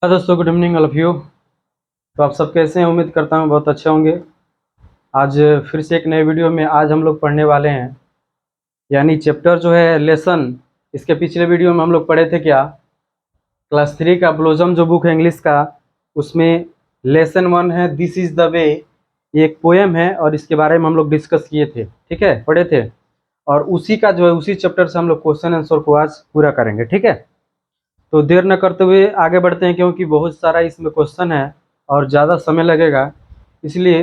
Hello दोस्तों, good evening all of you. तो आप सब कैसे हैं? उम्मीद करता हूँ बहुत अच्छे होंगे। आज फिर से एक नए वीडियो में आज हम लोग पढ़ने वाले हैं, यानी चैप्टर जो है लेसन। इसके पिछले वीडियो में हम लोग पढ़े थे क्या, क्लास 3 का ब्लोजम जो बुक है इंग्लिश का, उसमें लेसन 1 है दिस इज़ द वे। ये एक पोएम है और इसके बारे में हम लोग डिस्कस किए थे, ठीक है, पढ़े थे। और उसी का जो है उसी चैप्टर से हम लोग क्वेश्चन आंसर को आज पूरा करेंगे, ठीक है। तो देर न करते हुए आगे बढ़ते हैं, क्योंकि बहुत सारा इसमें क्वेश्चन है और ज़्यादा समय लगेगा, इसलिए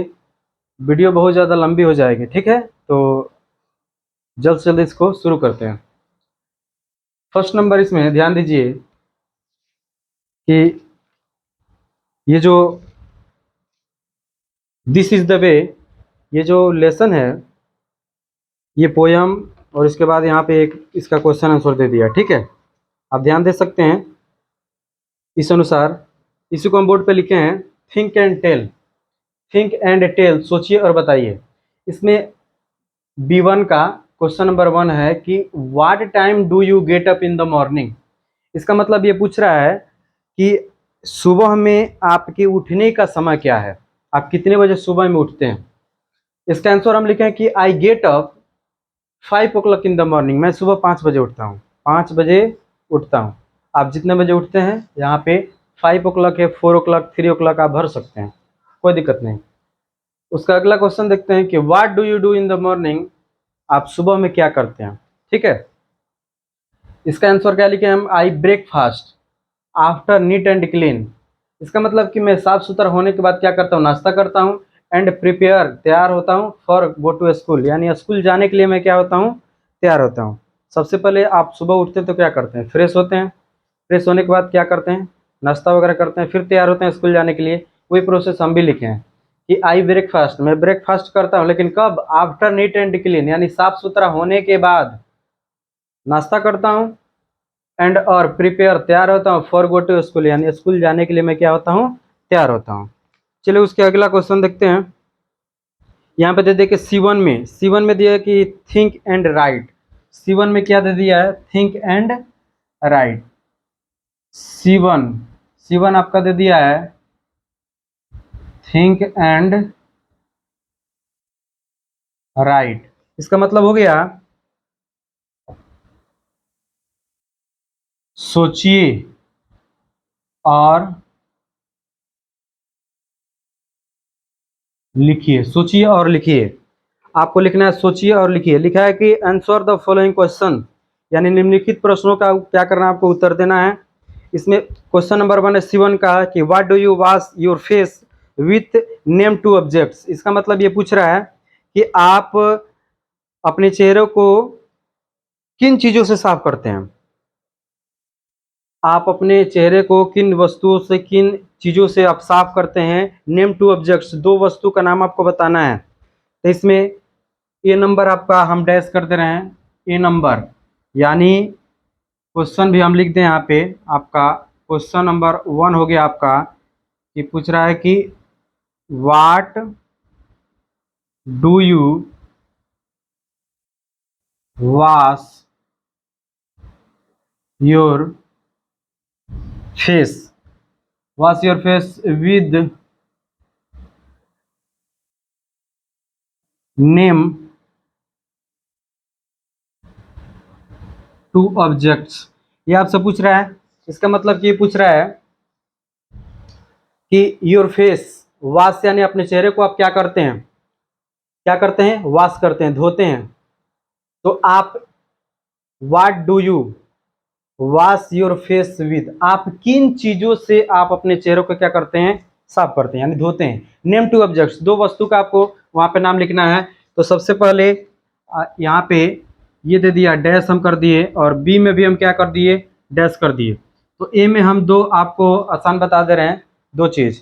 वीडियो बहुत ज़्यादा लंबी हो जाएगी, ठीक है। तो जल्द से जल्द इसको शुरू करते हैं। फर्स्ट नंबर इसमें ध्यान दीजिए कि ये जो दिस इज़ द वे, ये जो लेसन है, ये पोयम, और इसके बाद यहाँ पे एक इसका क्वेश्चन आंसर दे दिया, ठीक है। आप ध्यान दे सकते हैं इस अनुसार। इसी को हम बोर्ड पे लिखे हैं, think and tell. Think and tell, सोचिए और बताइए। इसमें B1 का क्वेश्चन नंबर 1 है कि what time do you get up in the morning. इसका मतलब ये पूछ रहा है कि सुबह में आपके उठने का समय क्या है, आप कितने बजे सुबह में उठते हैं। इसका आंसर हम लिखें कि I get up 5 o'clock in the morning. मैं सुबह 5 बजे उठता हूँ, 5 बजे उठता हूँ। आप जितने बजे उठते हैं, यहाँ पे 5 o'clock है, 4 o'clock, 3 o'clock आप भर सकते हैं, कोई दिक्कत नहीं। उसका अगला क्वेश्चन देखते हैं कि what do you do in the morning. आप सुबह में क्या करते हैं, ठीक है। इसका आंसर क्या लिखे हम, I breakfast after neat and clean. इसका मतलब कि मैं साफ सुथरा होने के बाद क्या करता हूँ, नाश्ता करता हूँ। एंड प्रिपेयर, तैयार होता हूँ। फॉर गो टू स्कूल, यानी स्कूल जाने के लिए मैं क्या होता हूँ, तैयार होता हूँ। सबसे पहले आप सुबह उठते हैं तो क्या करते हैं, फ्रेश होते हैं। फ्रेश होने के बाद क्या करते हैं, नाश्ता वगैरह करते हैं, फिर तैयार होते हैं स्कूल जाने के लिए। वही प्रोसेस हम भी लिखे हैं कि आई ब्रेकफास्ट, मैं ब्रेकफास्ट करता हूँ, लेकिन कब, आफ्टर नीट एंड क्लीन, यानी साफ सुथरा होने के बाद नाश्ता करता हूँ। एंड और प्रिपेयर, तैयार होता हूँ। फॉर गो टू स्कूल, यानी स्कूल जाने के लिए मैं क्या होता हूँ, तैयार होता हूँ। चलिए उसके अगला क्वेश्चन देखते हैं। यहाँ पे दे दे कि C1 में दिया है कि थिंक एंड राइट। C1 में क्या दे दिया है, थिंक एंड राइट। C1 आपका दे दिया है थिंक एंड राइट। इसका मतलब हो गया सोचिए और लिखिए। सोचिए और लिखिए, आपको लिखना है सोचिए और लिखिए। लिखा है कि आंसर द फॉलोइंग क्वेश्चन, यानी निम्नलिखित प्रश्नों का क्या करना है, आपको उत्तर देना है। इसमें क्वेश्चन नंबर 1 है C1 का कि what do you wash your face with name two objects. इसका मतलब ये पूछ रहा है कि आप अपने चेहरे को किन चीज़ों से साफ करते हैं। आप अपने चेहरे को किन वस्तुओं से, किन चीज़ों से आप साफ करते हैं। नेम टू ऑब्जेक्ट्स, 2 वस्तु का नाम आपको बताना है। तो इसमें ए नंबर आपका हम डैश कर दे रहे हैं, ए नंबर, यानी क्वेश्चन भी हम लिख दें यहाँ पे। आपका क्वेश्चन नंबर 1 हो गया आपका, ये पूछ रहा है कि what do you wash your face, wash your face with name two objects. ये आपसे पूछ रहा है। इसका मतलब कि ये पूछ रहा है कि योर फेस, वॉश यानी अपने चेहरे को आप क्या करते हैं, क्या करते हैं, वॉश करते हैं, धोते हैं। तो आप what do you wash your face with, आप किन चीज़ों से आप अपने चेहरे को क्या करते हैं, साफ करते हैं, यानी धोते हैं। नेम टू ऑब्जेक्ट्स, 2 वस्तु का आपको वहाँ पे नाम लिखना है। तो सबसे पहले यहाँ पे ये दे दिया, डैश हम कर दिए, और बी में भी हम क्या कर दिए, डैश कर दिए। तो ए में हम 2 आपको आसान बता दे रहे हैं, 2 चीज़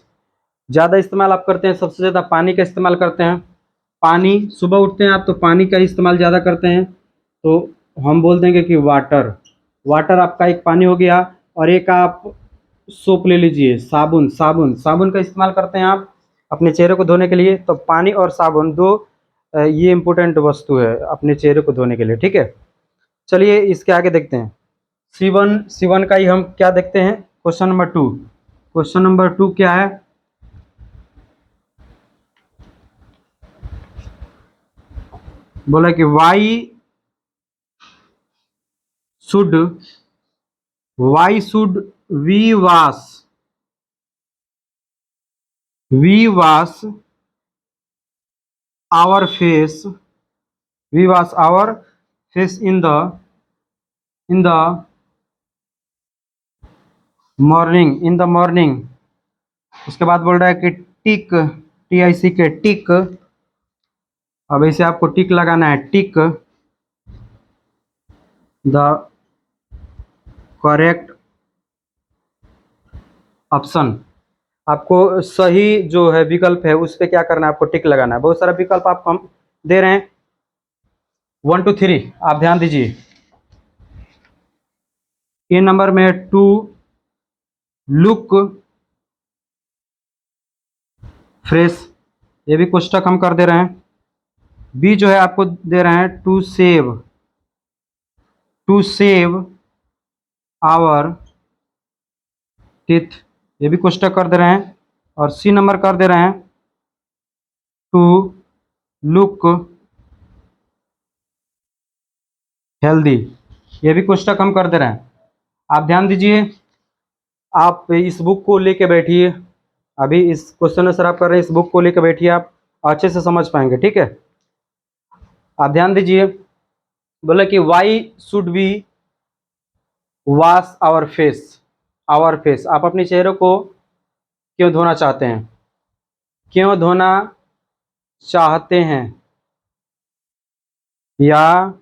ज़्यादा इस्तेमाल आप करते हैं। सबसे ज़्यादा पानी का इस्तेमाल करते हैं। पानी, सुबह उठते हैं आप तो पानी का इस्तेमाल ज़्यादा करते हैं, तो हम बोल देंगे कि वाटर। वाटर आपका एक पानी हो गया। और एक आप सोप ले लीजिए, साबुन, साबुन का इस्तेमाल करते हैं आप अपने चेहरे को धोने के लिए। तो पानी और साबुन 2 ये इम्पोर्टेंट वस्तु है अपने चेहरे को धोने के लिए, ठीक है। चलिए इसके आगे देखते हैं। C1 का ही हम क्या देखते हैं, क्वेश्चन नंबर 2। क्वेश्चन नंबर 2 क्या है? बोला कि should why should we wash our face in the morning. उसके बाद बोल रहा है कि टिक। अब इसे आपको टिक लगाना है, टिक द करेक्ट ऑप्शन। आपको सही जो है विकल्प है उस पर क्या करना है, आपको टिक लगाना है। बहुत सारा विकल्प आपको हम दे रहे हैं, 1 2 3, आप ध्यान दीजिए। ए नंबर में टू लुक फ्रेश, ये भी कोष्टक हम कर दे रहे हैं। बी जो है आपको दे रहे हैं टू सेव आवर टीथ, ये भी कोष्टक कर दे रहे हैं। और सी नंबर कर दे रहे हैं टू लुक हेल्दी, ये भी कोष्टक हम कर दे रहे हैं। आप ध्यान दीजिए, आप इस बुक को लेके बैठिए। अभी इस क्वेश्चन आंसर आप कर रहे हैं, इस बुक को लेके बैठिए, आप अच्छे से समझ पाएंगे। ठीक है, आप ध्यान दीजिए। बोले कि why should we wash our face, आप अपने चेहरे को क्यों धोना चाहते हैं, क्यों धोना चाहते हैं? या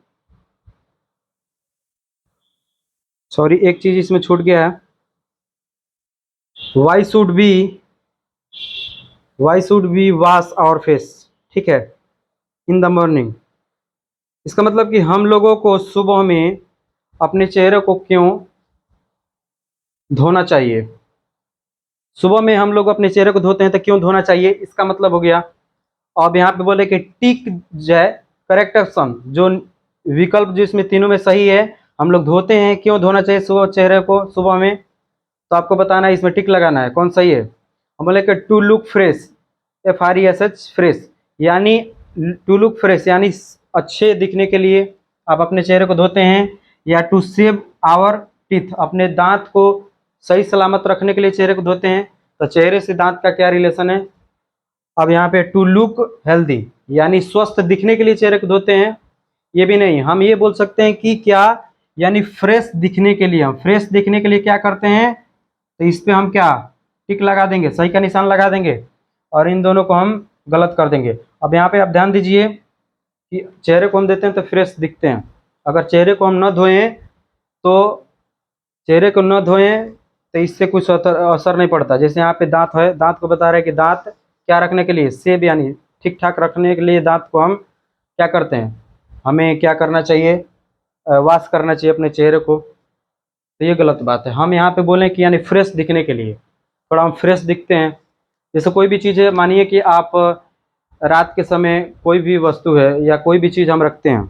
सॉरी, एक चीज इसमें छूट गया है। Why should be wash our face, ठीक है, इन द मॉर्निंग। इसका मतलब कि हम लोगों को सुबह में अपने चेहरे को क्यों धोना चाहिए। सुबह में हम लोग अपने चेहरे को धोते हैं तो क्यों धोना चाहिए, इसका मतलब हो गया। अब यहाँ पे बोले कि टिक जाए करेक्ट ऑप्शन, जो विकल्प जिसमें तीनों में सही है, हम लोग धोते हैं, क्यों धोना चाहिए सुबह चेहरे को सुबह में, तो आपको बताना है, इसमें टिक लगाना है कौन सही है। हम बोले कि to look fresh, FRESH fresh, यानी टू लुक फ्रेश यानी अच्छे दिखने के लिए आप अपने चेहरे को धोते हैं, या टू सेव आवर टीथ, अपने दांत को सही सलामत रखने के लिए चेहरे को धोते हैं। तो चेहरे से दांत का क्या रिलेशन है? अब यहाँ पे टू लुक हेल्दी यानी स्वस्थ दिखने के लिए चेहरे को धोते हैं, ये भी नहीं। हम ये बोल सकते हैं कि क्या, यानी फ्रेश दिखने के लिए, हम फ्रेश दिखने के लिए क्या करते हैं, तो इस पे हम क्या टिक लगा देंगे, सही का निशान लगा देंगे, और इन दोनों को हम गलत कर देंगे। अब यहाँ पे आप ध्यान दीजिए कि चेहरे को हम देते हैं तो फ्रेश दिखते हैं, अगर चेहरे को हम न धोएं तो इससे कुछ असर नहीं पड़ता। जैसे यहाँ पे दांत है, दांत को बता रहे हैं कि दांत क्या रखने के लिए, सेब यानी ठीक ठाक रखने के लिए दांत को हम क्या करते हैं, हमें क्या करना चाहिए, वॉश करना चाहिए अपने चेहरे को। तो ये गलत बात है। हम यहाँ पे बोलें कि यानी फ्रेश दिखने के लिए, थोड़ा हम फ्रेश दिखते हैं। जैसे कोई भी चीज़ है, मानिए कि आप रात के समय कोई भी वस्तु है या कोई भी चीज़ हम रखते हैं,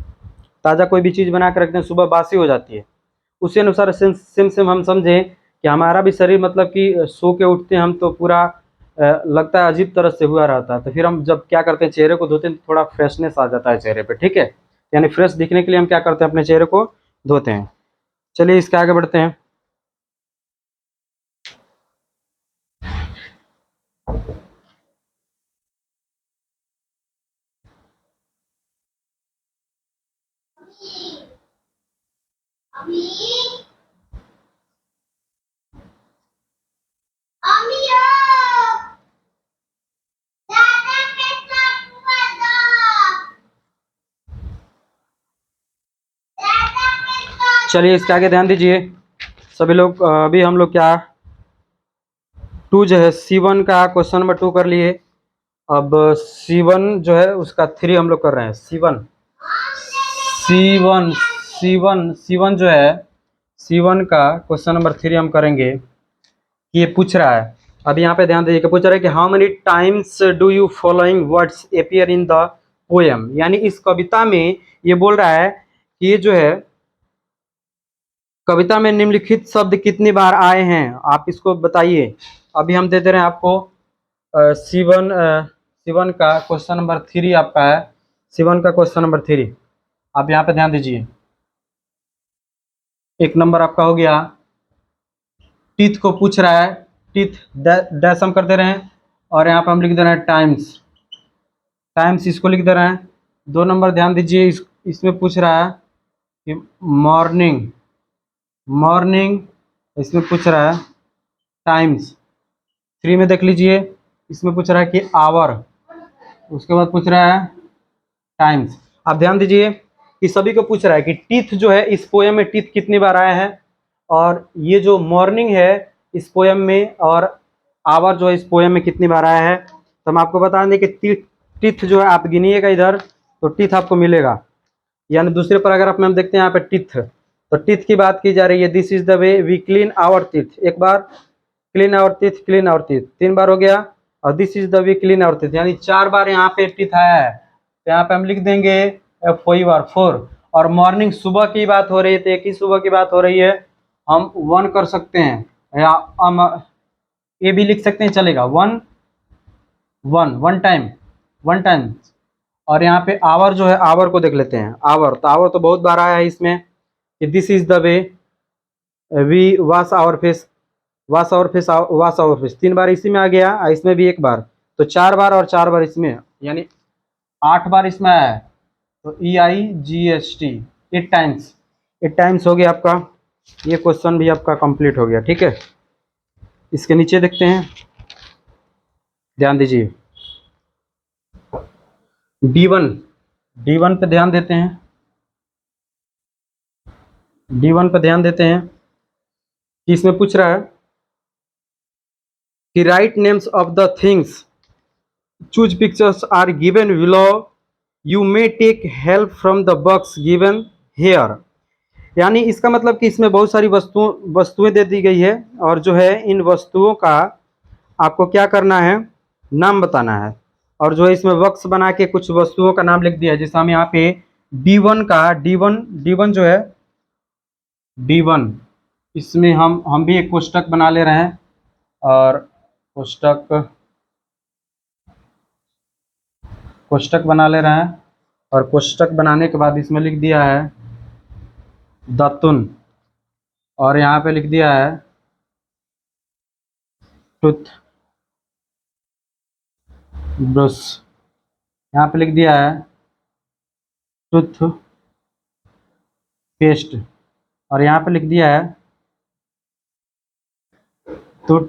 ताज़ा कोई भी चीज़ बना के रखते हैं, सुबह बासी हो जाती है, उसी अनुसार सेम हम समझें कि हमारा भी शरीर, मतलब कि सो के उठते हैं हम तो पूरा लगता है अजीब तरह से हुआ रहता है, तो फिर हम जब क्या करते हैं, चेहरे को धोते हैं तो थोड़ा फ्रेशनेस आ जाता है चेहरे पे। ठीक है, यानी फ्रेश दिखने के लिए हम क्या करते हैं, अपने चेहरे को धोते हैं। चलिए इसके आगे बढ़ते हैं। चलिए इसके आगे ध्यान दीजिए सभी लोग। अभी हम लोग क्या 2 जो है C1 का क्वेश्चन नंबर 2 कर लिए। अब C1 जो है उसका 3 हम लोग कर रहे हैं। C1 जो है C1 का क्वेश्चन नंबर 3 हम करेंगे। ये पूछ रहा है, अब यहाँ पे ध्यान दीजिए कि पूछ रहा है कि how many times do you following words appear in the poem, यानी इस कविता में ये बोल रहा है कि ये जो है कविता में निम्नलिखित शब्द कितनी बार आए हैं, आप इसको बताइए। अभी हम दे दे रहे हैं आपको C1 का क्वेश्चन नंबर 3 आपका है। C1 का क्वेश्चन नंबर 3 आप यहाँ पे ध्यान दीजिए। एक नंबर आपका हो गया, टीथ को पूछ रहा है, टीथ डैश हम कर दे रहे हैं और यहाँ पे हम लिख दे रहे हैं टाइम्स, टाइम्स इसको लिख दे रहे हैं। 2 नंबर ध्यान दीजिए, इसमें पूछ रहा है कि मॉर्निंग, मॉर्निंग इसमें पूछ रहा है टाइम्स। 3 में देख लीजिए, इसमें पूछ रहा है कि आवर, उसके बाद पूछ रहा है टाइम्स। आप ध्यान दीजिए कि सभी को पूछ रहा है कि टीथ जो है इस पोएम में टीथ कितनी बार आया है, और ये जो मॉर्निंग है इस पोएम में, और आवर जो है इस पोएम में कितनी बार आया है। तो हम आपको बता दें कि टीथ जो है आप गिनिएगा इधर तो टीथ आपको मिलेगा। यानी दूसरे पैराग्राफ में हम देखते हैं यहाँ पे टीथ, तो टीथ की बात की जा रही है। This is the way we clean our teeth, एक बार clean our teeth, clean our teeth 3 बार हो गया, और this is the way clean our teeth यानी 4 बार यहाँ पे टीथ आया है। तो यहाँ पे हम लिख देंगे 4। और मॉर्निंग सुबह की बात हो रही है तो एक ही सुबह की बात हो रही है, हम 1 कर सकते हैं, या हम ये भी लिख सकते हैं, चलेगा 1 1 1 टाइम, 1 टाइम। और यहाँ पे आवर जो है, आवर को देख लेते हैं। आवर तो बहुत बार आया है इसमें कि this is the way we wash our face, wash our face, wash our face 3 बार इसी में आ गया, इसमें भी 1 बार, तो 4 बार और 4 बार इसमें, यानी 8 बार इसमें आया है। तो EIGHT 8 टाइम्स, 8 टाइम्स हो गया आपका। ये क्वेश्चन भी आपका कंप्लीट हो गया। ठीक है, इसके नीचे देखते हैं, ध्यान दीजिए D1 पे ध्यान देते हैं, D1 पे ध्यान देते हैं कि इसमें पूछ रहा है कि write names of the things, choose pictures are given below, you may take help from the box given here. यानी इसका मतलब कि इसमें बहुत सारी वस्तुएं दे दी गई है, और जो है इन वस्तुओं का आपको क्या करना है, नाम बताना है। और जो है इसमें बॉक्स बना के कुछ वस्तुओं का नाम लिख दिया है। जैसे हम यहाँ पे D1 जो है D1, इसमें हम भी एक कोष्टक बना ले रहे हैं, और कोष्टक बना ले रहे हैं, और कोष्टक बनाने के बाद इसमें लिख दिया है दातुन, और यहाँ पे लिख दिया है टूथ ब्रश, यहाँ पे लिख दिया है टूथ पेस्ट, और यहाँ पे लिख दिया है टूथ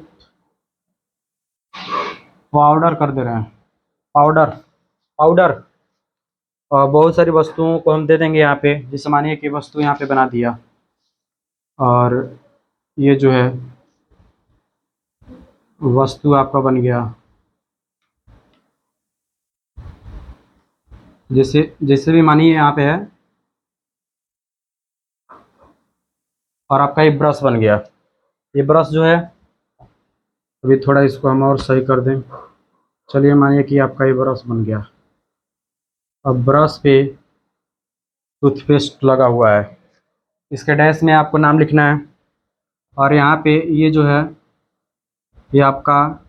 पाउडर कर दे रहे हैं, पाउडर पाउडर। और बहुत सारी वस्तुओं को हम दे देंगे यहाँ पे, जैसे मानिए कि वस्तु यहाँ पे बना दिया, और ये जो है वस्तु आपका बन गया। जैसे जैसे भी मानिए यहाँ पे है, और आपका ये ब्रश बन गया। ये ब्रश जो है, अभी थोड़ा इसको हम और सही कर दें। चलिए मानिए कि आपका ये ब्रश बन गया। अब ब्रश पे टूथपेस्ट लगा हुआ है, इसके डैश में आपको नाम लिखना है, और यहाँ पे ये जो है ये आपका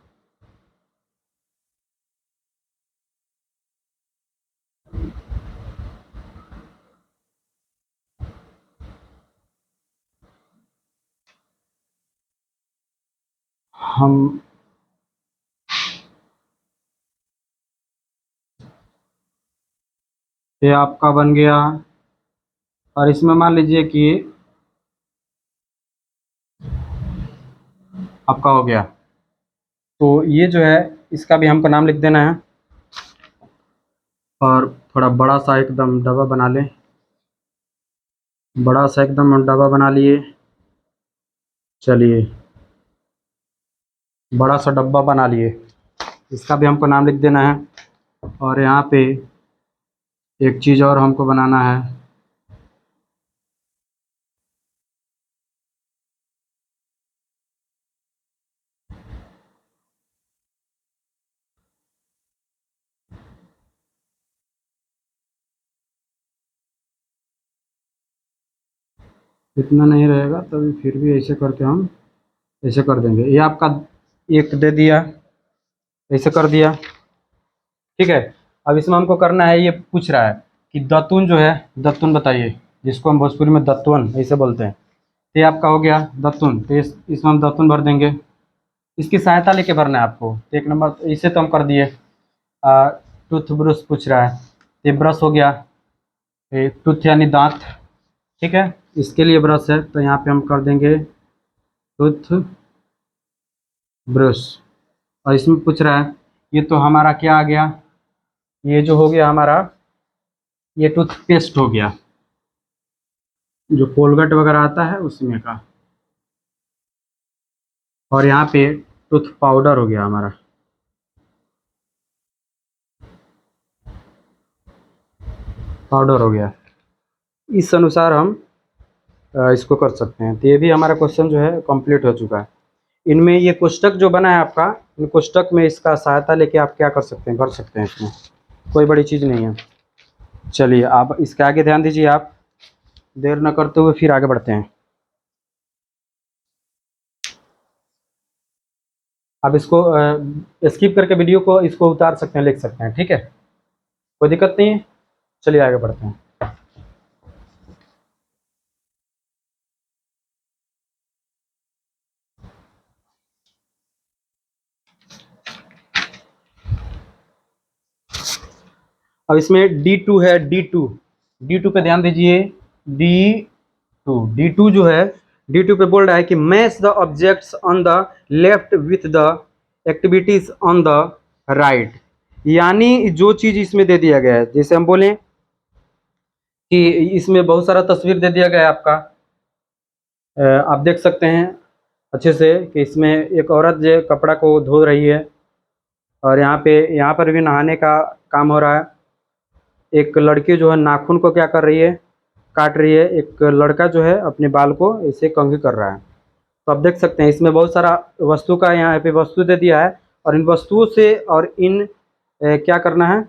हम ये आपका बन गया, और इसमें मान लीजिए कि आपका हो गया। तो ये जो है इसका भी हमको नाम लिख देना है, और थोड़ा बड़ा सा एकदम डब्बा बना लें, बड़ा सा एकदम हम डब्बा बना लिए। चलिए बड़ा सा डब्बा बना लिए, इसका भी हमको नाम लिख देना है। और यहाँ पे एक चीज़ और हमको बनाना है, इतना नहीं रहेगा तभी, फिर भी ऐसे करके हम ऐसे कर देंगे। ये आपका एक दे दिया, ऐसे कर दिया, ठीक है। अब इसमें हमको करना है, ये पूछ रहा है कि दतुन जो है, दतुन बताइए, जिसको हम भोजपुरी में दत्वन ऐसे बोलते हैं। तो ये आपका हो गया दतुन, तो इसमें हम दतुन भर देंगे। इसकी सहायता लेके भरना है आपको। तो 1 नंबर इसे तो हम कर दिए। टूथ ब्रश पूछ रहा है, ये ब्रश हो गया, ये टूथ यानी दांत, ठीक है, इसके लिए ब्रश है, तो यहाँ पे हम कर देंगे टूथ ब्रश। और इसमें पूछ रहा है, ये तो हमारा क्या आ गया, ये जो हो गया हमारा, ये टूथपेस्ट हो गया, जो कोलगेट वगैरह आता है उसमें का। और यहाँ पे टूथ पाउडर हो गया हमारा, पाउडर हो गया। इस अनुसार हम इसको कर सकते हैं। तो ये भी हमारा क्वेश्चन जो है कंप्लीट हो चुका है। इनमें ये कोष्टक जो बना है आपका, इन कोष्टक में इसका सहायता लेके आप क्या कर सकते हैं, भर सकते हैं, इसमें कोई बड़ी चीज़ नहीं है। चलिए आप इसके आगे ध्यान दीजिए, आप देर न करते हुए फिर आगे बढ़ते हैं। आप इसको स्किप करके वीडियो को इसको उतार सकते हैं, लिख सकते हैं, ठीक है, कोई दिक्कत नहीं है। चलिए आगे बढ़ते हैं। अब इसमें D2 है, D2 पे ध्यान दीजिए। D2 जो है, D2 पे बोल रहा है कि match the objects on the left with the activities on the right. यानी जो चीज़ इसमें दे दिया गया है, जैसे हम बोलें कि इसमें बहुत सारा तस्वीर दे दिया गया है आपका, आप देख सकते हैं अच्छे से कि इसमें एक औरत जो कपड़ा को धो रही है, और यहाँ पर भी नहाने का काम हो रहा है। एक लड़की जो है नाखून को क्या कर रही है, काट रही है। एक लड़का जो है अपने बाल को ऐसे कंघी कर रहा है। तो आप देख सकते हैं इसमें बहुत सारा वस्तु का यहाँ पे वस्तु दे दिया है, और इन वस्तुओं से और इन क्या करना है,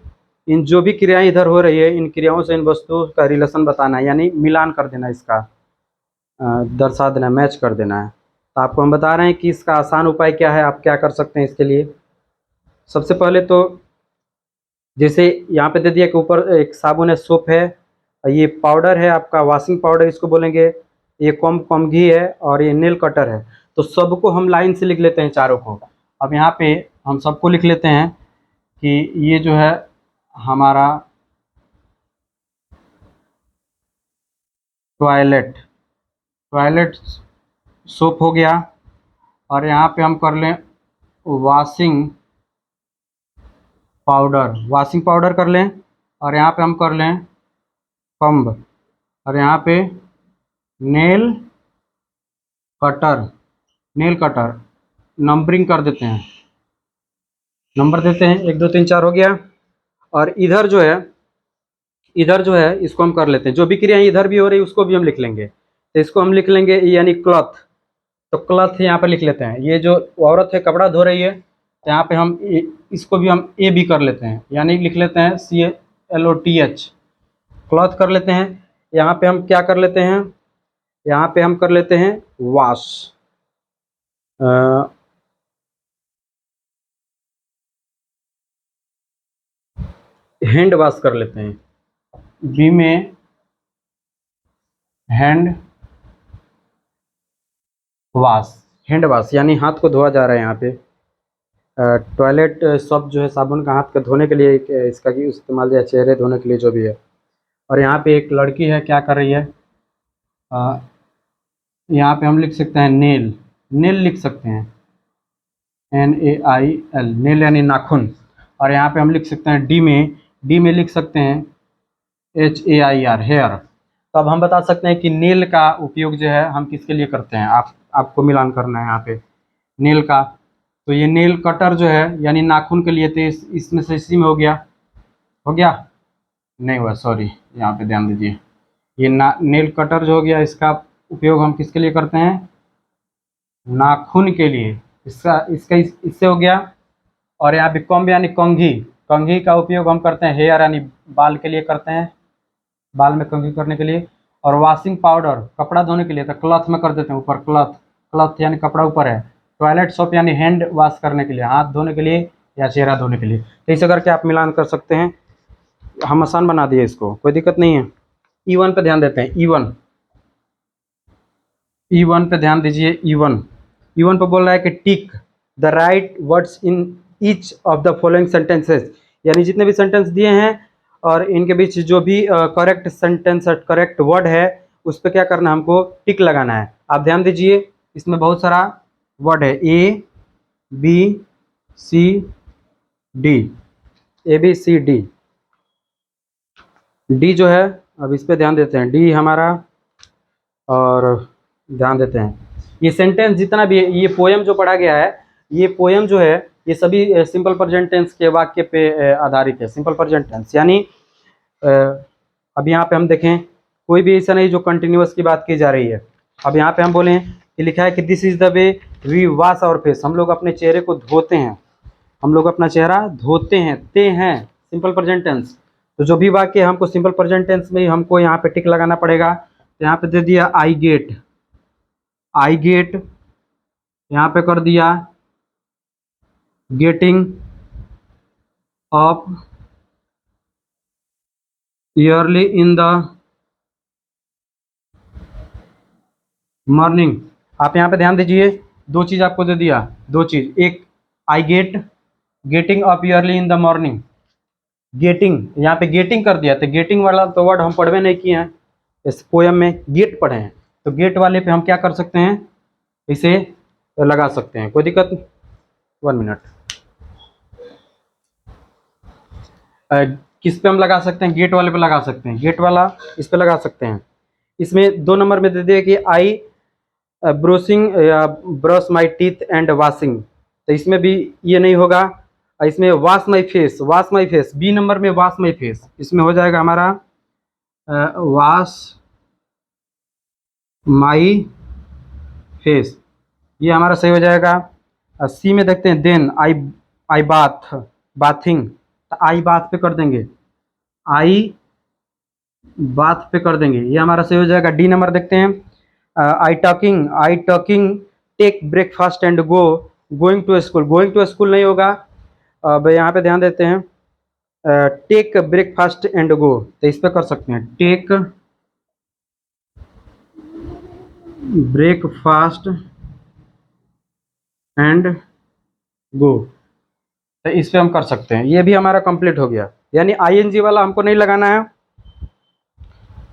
इन जो भी क्रियाएं इधर हो रही है, इन क्रियाओं से इन वस्तुओं का रिलेशन बताना है, यानी मिलान कर देना, इसका दर्शा देना, मैच कर देना है। तो आपको हम बता रहे हैं कि इसका आसान उपाय क्या है, आप क्या कर सकते हैं इसके लिए। सबसे पहले तो जैसे यहाँ पे दे दिया कि ऊपर एक साबुन है, सोप है, ये पाउडर है आपका, वॉशिंग पाउडर इसको बोलेंगे, ये कॉम्घी है, और ये नेल कटर है। तो सबको हम लाइन से लिख लेते हैं, चारों को। अब यहाँ पे हम सबको लिख लेते हैं कि ये जो है हमारा टॉयलेट सोप हो गया। और यहाँ पे हम कर लें वॉशिंग पाउडर कर लें। और यहाँ पे हम कर लें कम्ब। और यहाँ पे नेल कटर नंबरिंग कर देते हैं, नंबर देते हैं, 1 2 3 4 हो गया। और इधर जो है इसको हम कर लेते हैं, जो भी क्रिया इधर भी हो रही है उसको भी हम लिख लेंगे। तो इसको हम लिख लेंगे यानी क्लॉथ। तो क्लॉथ यहाँ पर लिख लेते हैं। ये जो औरत है कपड़ा धो रही है, तो यहाँ पे हम इसको भी हम ए भी कर लेते हैं, यानी लिख लेते हैं CLOTH, क्लॉथ कर लेते हैं। यहाँ पे हम क्या कर लेते हैं, यहाँ पे हम कर लेते हैं वॉश, हैंड वॉश कर लेते हैं, बी में हैंड वॉश यानी हाथ को धोआ जा रहा है। यहाँ पे टॉयलेट सॉप जो है साबुन का हाथ का धोने के लिए इसका इस्तेमाल या चेहरे धोने के लिए जो भी है। और यहाँ पे एक लड़की है, क्या कर रही है, यहाँ पे हम लिख सकते हैं नेल लिख सकते हैं, NAIL, नेल यानी नाखून। और यहाँ पे हम लिख सकते हैं डी में लिख सकते हैं HAIR, हेयर। तो अब हम बता सकते हैं कि नेल का उपयोग जो है हम किसके लिए करते हैं, आपको मिलान करना है यहाँ पे नेल का। तो ये नेल कटर जो है यानी नाखून के लिए, तो इसमें से इसी में हो गया नहीं हुआ, सॉरी, यहाँ पे ध्यान दीजिए। ये नेल कटर जो हो गया, इसका उपयोग हम किसके लिए करते हैं, नाखून के लिए। इससे हो गया। और यहाँ पे कॉम्ब यानी कंघी का उपयोग हम करते हैं हेयर यानी बाल के लिए करते हैं, बाल में कंघी करने के लिए। और वॉशिंग पाउडर कपड़ा धोने के लिए, तो क्लॉथ में कर देते हैं ऊपर, क्लॉथ यानी कपड़ा ऊपर है, टॉयलेट सोप यानी हैंड वॉश करने के लिए, हाथ धोने के लिए या चेहरा धोने के लिए। तो इसे करके आप मिलान कर सकते हैं। हम आसान बना दिए इसको, कोई दिक्कत नहीं है। E1 पे ध्यान देते हैं। E1 पे ध्यान दीजिए। E1 पे बोल रहा है कि tick the right words in each of the following sentences, यानी जितने भी सेंटेंस दिए हैं और इनके बीच जो भी करेक्ट सेंटेंस और करेक्ट वर्ड है उस पर क्या करना है, हमको टिक लगाना है। आप ध्यान दीजिए, इसमें बहुत सारा वर्ड है, ABCD, ABCD। डी जो है, अब इस पे ध्यान देते हैं। डी हमारा, और ध्यान देते हैं ये सेंटेंस जितना भी है, ये पोयम जो पढ़ा गया है, ये पोयम जो है ये सभी सिंपल प्रेजेंट टेंस के वाक्य पे आधारित है। सिंपल प्रेजेंट टेंस यानी अब यहाँ पे हम देखें, कोई भी ऐसा नहीं जो कंटिन्यूअस की बात की जा रही है। अब यहाँ पे हम बोलें कि लिखा है कि this is the way we wash our face, हम लोग अपने चेहरे को धोते हैं, हम लोग अपना चेहरा धोते हैं, ते हैं, सिंपल प्रेजेंट टेंस। तो जो भी वाक्य हमको सिंपल प्रेजेंट टेंस में ही हमको यहाँ पे टिक लगाना पड़ेगा। तो यहाँ पे दे दिया आई गेट, यहाँ पे कर दिया getting up yearly in the morning. आप यहाँ पे ध्यान दीजिए, दो चीज आपको दे दिया, दो चीज, एक I getting up yearly in the morning. Getting, यहाँ पे गेटिंग कर दिया, तो गेटिंग वाला तो वर्ड हम पढ़वे नहीं किए हैं, इस पोयम में गेट पढ़े हैं, तो गेट वाले पे हम क्या कर सकते हैं, इसे लगा सकते हैं, कोई दिक्कत। 1 मिनट। किस पे हम लगा सकते हैं, गेट वाले पे लगा सकते हैं, गेट वाला इस पे लगा सकते हैं। इसमें 2 नंबर में दे दिया कि आई ब्रशिंग या brush my teeth and washing, तो इसमें भी ये नहीं होगा। इसमें wash my face, B number में वॉश माई फेस, इसमें हो जाएगा हमारा वॉश माई फेस, ये हमारा सही हो जाएगा। सी में देखते हैं, देन आई बाथिंग, तो आई बाथ पे कर देंगे, आई बाथ पे कर देंगे, ये हमारा सही हो जाएगा। डी नंबर देखते हैं, I talking take breakfast and going to school नहीं होगा। अब यहाँ पे ध्यान देते हैं, टेक ब्रेकफास्ट एंड गो, तो इस पे कर सकते हैं, टेक ब्रेकफास्ट एंड गो, तो इस पे हम कर सकते हैं। ये भी हमारा कंप्लीट हो गया, यानी आईएनजी वाला हमको नहीं लगाना है,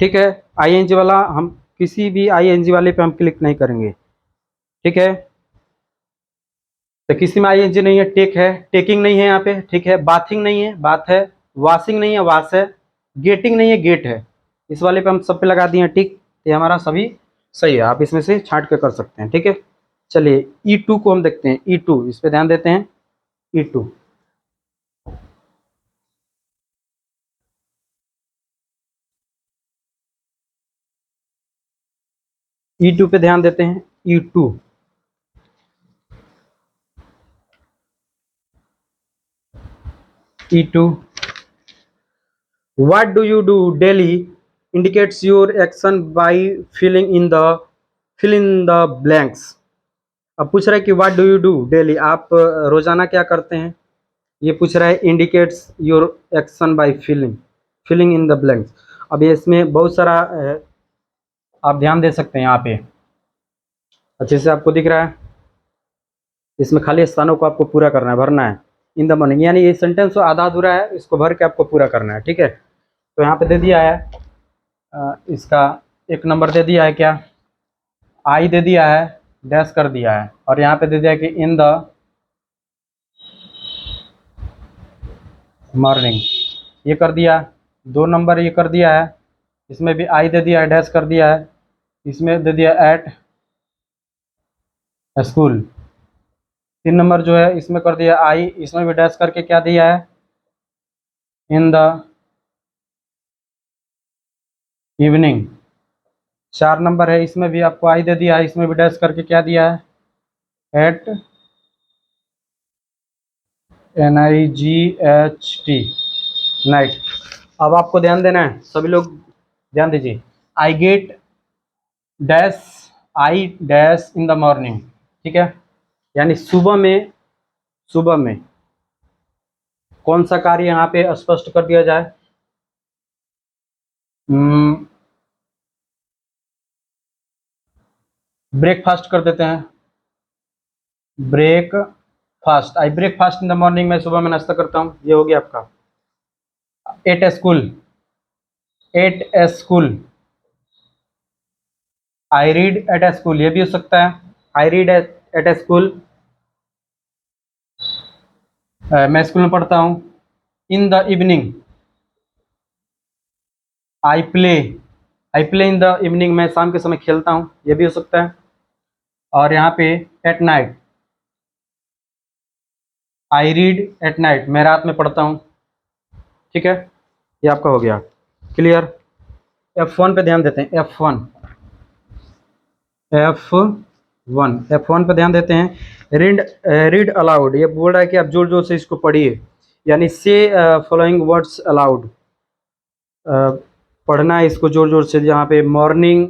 ठीक है। आईएनजी वाला हम किसी भी आईएनजी वाले पे हम क्लिक नहीं करेंगे, ठीक है। तो किसी में आईएनजी नहीं है, टेक है, टेकिंग नहीं है यहाँ पे, ठीक है। बाथिंग नहीं है, बात है। वॉशिंग नहीं है, वॉश है। गेटिंग नहीं है, गेट है। इस वाले पे हम सब पे लगा दिए टिक, ये हमारा सभी सही है। आप इसमें से छांट के कर सकते हैं, ठीक है। चलिए E2 को हम देखते हैं, E2, इस पे ध्यान देते हैं। E2, E2 पे ध्यान देते हैं। E2, What do you do daily indicates your action by fill in the blanks। अब पूछ रहा है कि what do you do daily, आप रोजाना क्या करते हैं, ये पूछ रहा है। Indicates your action by filling in the blanks. अब ये इसमें बहुत सारा आप ध्यान दे सकते हैं, यहाँ पे अच्छे से आपको दिख रहा है, इसमें खाली स्थानों को आपको पूरा करना है, भरना है। इन द मॉर्निंग, यानी ये सेंटेंस आधा अधूरा है, इसको भर के आपको पूरा करना है, ठीक है। तो यहाँ पे दे दिया है इसका 1 नंबर दे दिया है, क्या, आई दे दिया है, डैश कर दिया है, और यहाँ पे दे दिया कि इन द मॉर्निंग, ये कर दिया। 2 नंबर ये कर दिया है, इसमें भी आई दे दिया है, डैश कर दिया है। इसमें दे दिया एट स्कूल। 3 नंबर जो है इसमें कर दिया आई, इसमें भी डैश करके क्या दिया है, इन द इवनिंग। 4 नंबर है, इसमें भी आपको आई दे दिया है, इसमें भी डैश करके क्या दिया है, एट NIGHT नाइट। अब आपको ध्यान देना है, सभी लोग ध्यान दीजिए। I get dash I dash in the morning, ठीक है। यानी सुबह में कौन सा कार्य यहाँ पे स्पष्ट कर दिया जाए? ब्रेकफास्ट कर देते हैं। Breakfast, I breakfast in the morning, मैं सुबह में नाश्ता करता हूँ, ये हो गया आपका। At a school, I read at a school, ये भी हो सकता है। I read at a school, मैं स्कूल में पढ़ता हूँ। In the evening, I play in the evening, मैं शाम के समय खेलता हूँ, ये भी हो सकता है। और यहाँ पे at night, I read at night, मैं रात में पढ़ता हूँ। ठीक है, ये आपका हो गया क्लियर। F1 पे ध्यान देते हैं। F1 पे ध्यान देते हैं। रीड अलाउड, ये बोल रहा है कि आप जोर जोर से इसको पढ़िए, यानी से फॉलोइंग वर्ड्स अलाउड, पढ़ना है इसको जोर जोर से। यहाँ पे morning,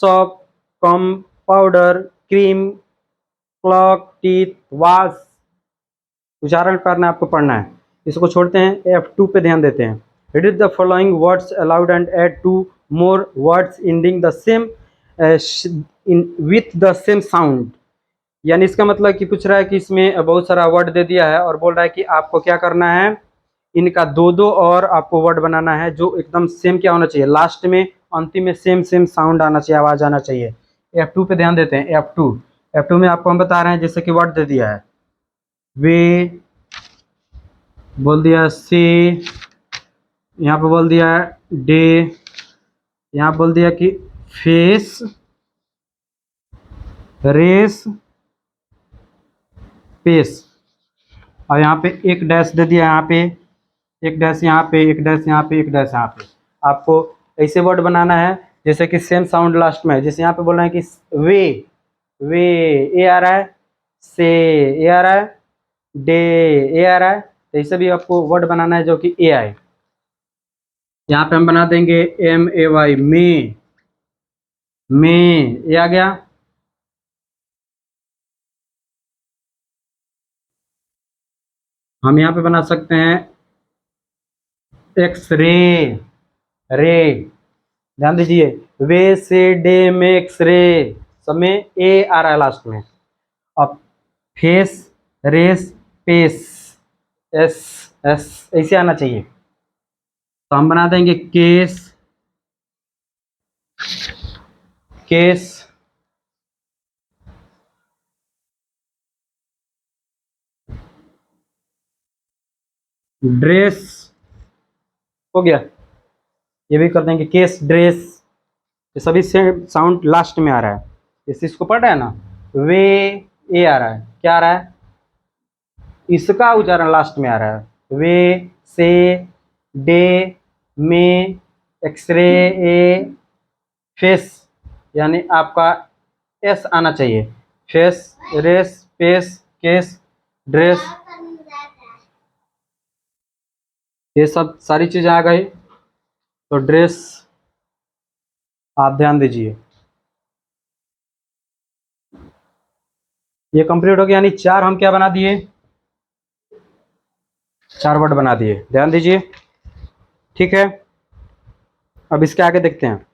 soap, comb, powder, cream, clock, teeth, wash, उच्चारण करना आपको पढ़ना है। इसको छोड़ते हैं। F2 पे ध्यान देते हैं। Read the following words aloud and add two more words ending the same with the same sound, यानी इसका मतलब कि पूछ रहा है कि इसमें बहुत सारा वर्ड दे दिया है और बोल रहा है कि आपको क्या करना है, इनका दो और आपको वर्ड बनाना है जो एकदम सेम क्या होना चाहिए, लास्ट में अंतिम में सेम साउंड आना चाहिए, आवाज आना चाहिए। F2 पे ध्यान देते हैं। F2 में आपको हम बता रहे हैं, जैसे कि वर्ड दे दिया है, वे बोल दिया, से यहाँ पे बोल दिया डे, यहाँ बोल दिया कि फेस, रेस, पेस, और यहाँ पे एक डैश दे दिया, यहाँ पे एक डैश, यहाँ पे एक डैश, यहाँ पे एक डैश, यहाँ पे आपको ऐसे वर्ड बनाना है जैसे कि सेम साउंड लास्ट में है। जैसे यहाँ पे बोल रहे हैं कि वे ए आ रहा है, से ए आ रहा है, डे ए आ रहा है, तो ऐसे भी आपको वर्ड बनाना है जो कि ए आए। यहाँ पे हम बना देंगे MAY, में ए आ गया। हम यहाँ पे बना सकते हैं एक्सरे, रे, ध्यान दीजिए, वे से डे में एक्सरे, सब में ए आ रहा है लास्ट में। अब face, race, pace, S S ऐसे आना चाहिए। तो हम बना देंगे केस, ड्रेस, हो गया। ये भी कर देंगे केस, ड्रेस, ये सभी से साउंड लास्ट में आ रहा है। जैसे इसको पढ़ रहा है ना, वे ए आ रहा है, क्या आ रहा है, इसका उच्चारण लास्ट में आ रहा है। वे, से, डे, में, एक्सरे, ए, फेस, यानी आपका एस आना चाहिए। Face, race, pace, case, dress, ये सब सारी चीजें आ गई। तो ड्रेस आप ध्यान दीजिए, ये कंप्लीट हो गया, यानी 4 हम क्या बना दिए, 4 वर्ड बना दिए, ध्यान दीजिए। ठीक है, अब इसके आगे देखते हैं।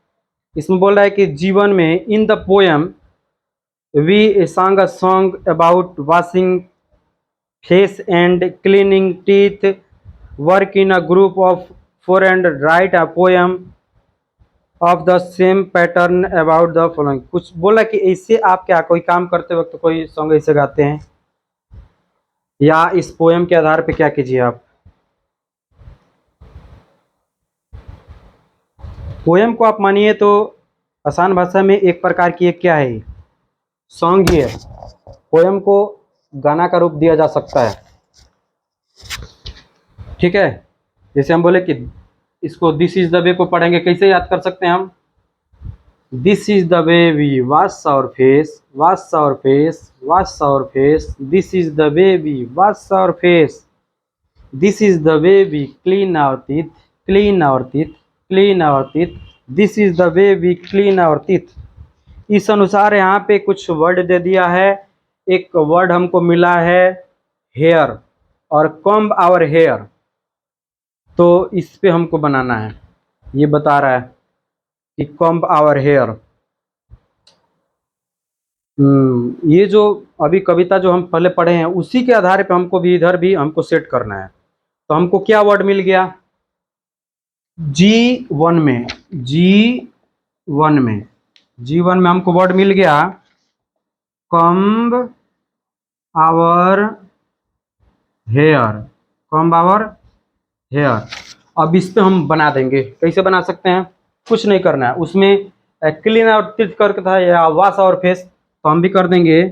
इसमें बोल रहा है कि जीवन में, in the poem we sang a song about washing face and cleaning teeth, work in a group of 4 and write a poem of the same pattern about the following. कुछ बोला कि इससे आप क्या कोई काम करते वक्त कोई सॉन्ग ऐसे गाते हैं, या इस पोएम के आधार पे क्या कीजिए आप। पोएम को आप मानिए तो आसान भाषा में एक प्रकार की एक क्या है, सॉन्ग ही है। पोएम को गाना का रूप दिया जा सकता है। ठीक है, जैसे हम बोले कि इसको दिस इज द वे को पढ़ेंगे, कैसे याद कर सकते हैं हम, this is the way we wash our face, wash our face, wash our face, this is the way we wash our face, this is the way we clean our teeth, clean our teeth, clean our teeth, this is the way we clean our teeth. इस अनुसार यहाँ पे कुछ word दे दिया है एक word हमको मिला है हेयर और कॉम्ब आवर हेयर, तो इस पे हमको बनाना है। ये बता रहा है कि कॉम्ब आवर हेयर। ये जो अभी कविता जो हम पहले पढ़े हैं उसी के आधार पे हमको भी इधर भी हमको सेट करना है। तो हमको क्या वर्ड मिल गया G1 में, G1 में, G1 में हमको वर्ड मिल गया comb our hair, comb our hair. अब इस पे हम बना देंगे। कैसे बना सकते हैं? कुछ नहीं करना है, उसमें क्लीन और टिथ करके था या वॉश और फेस, तो हम भी कर देंगे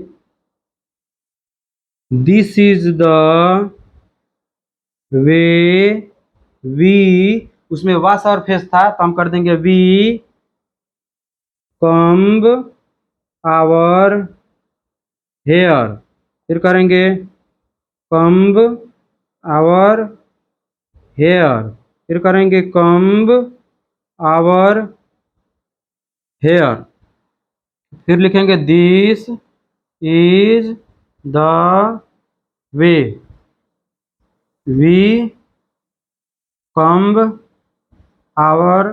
this is the way we, उसमें वॉश और फेस था तो हम कर देंगे वी कॉम्ब आवर हेयर। फिर करेंगे कॉम्ब आवर हेयर, फिर करेंगे कॉम्ब आवर हेयर, फिर लिखेंगे this is the way we comb our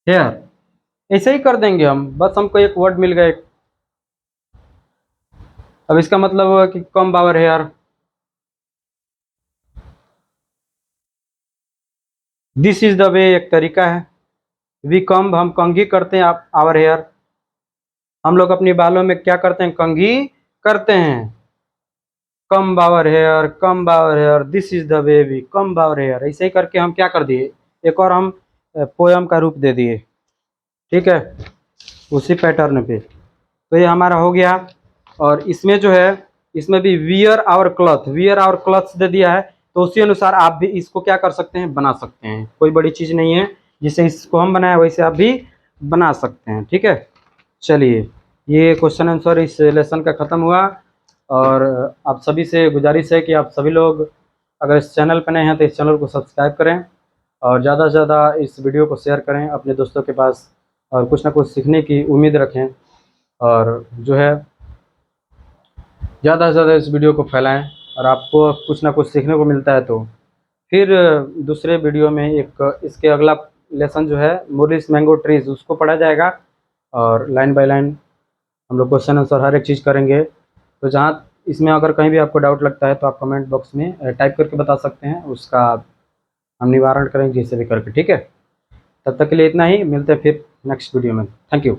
hair. ऐसे ही कर देंगे हम, बस हमको एक वर्ड मिल गया। अब इसका मतलब हुआ कि comb our hair, this is the way एक तरीका है। वी कॉम्ब हम कंघी करते हैं, आप आवर हेयर, हम लोग अपनी बालों में क्या करते हैं? कंघी करते हैं। Comb our hair, comb our hair, this is the way we comb our hair. ऐसे ही करके हम क्या कर दिए, एक और हम पोयम का रूप दे दिए। ठीक है, उसी पैटर्न पे। तो ये हमारा हो गया। और इसमें जो है, इसमें भी wear our cloth, wear our clothes दे दिया है, तो उसी अनुसार आप भी इसको क्या कर सकते हैं? बना सकते हैं। कोई बड़ी चीज़ नहीं है, जिसे इसको हम बनाए वैसे आप भी बना सकते हैं। ठीक है, चलिए, ये क्वेश्चन आंसर इस लेसन का ख़त्म हुआ। और आप सभी से गुजारिश है कि आप सभी लोग अगर इस चैनल पर नए हैं तो इस चैनल को सब्सक्राइब करें और ज़्यादा से ज़्यादा इस वीडियो को शेयर करें अपने दोस्तों के पास, और कुछ ना कुछ सीखने की उम्मीद रखें। और जो है ज़्यादा से ज़्यादा इस वीडियो को फैलाएं, और आपको कुछ ना कुछ सीखने को मिलता है तो फिर दूसरे वीडियो में एक इसके अगला लेसन जो है मोरिस मैंगो ट्रीज, उसको पढ़ा जाएगा। और लाइन बाय लाइन हम लोग क्वेश्चन आंसर हर एक चीज़ करेंगे। तो जहाँ इसमें अगर कहीं भी आपको डाउट लगता है तो आप कमेंट बॉक्स में टाइप करके बता सकते हैं, उसका हम निवारण करेंगे जिससे भी करके। ठीक है, तब तक के लिए इतना ही, मिलते हैं फिर नेक्स्ट वीडियो में। Thank you.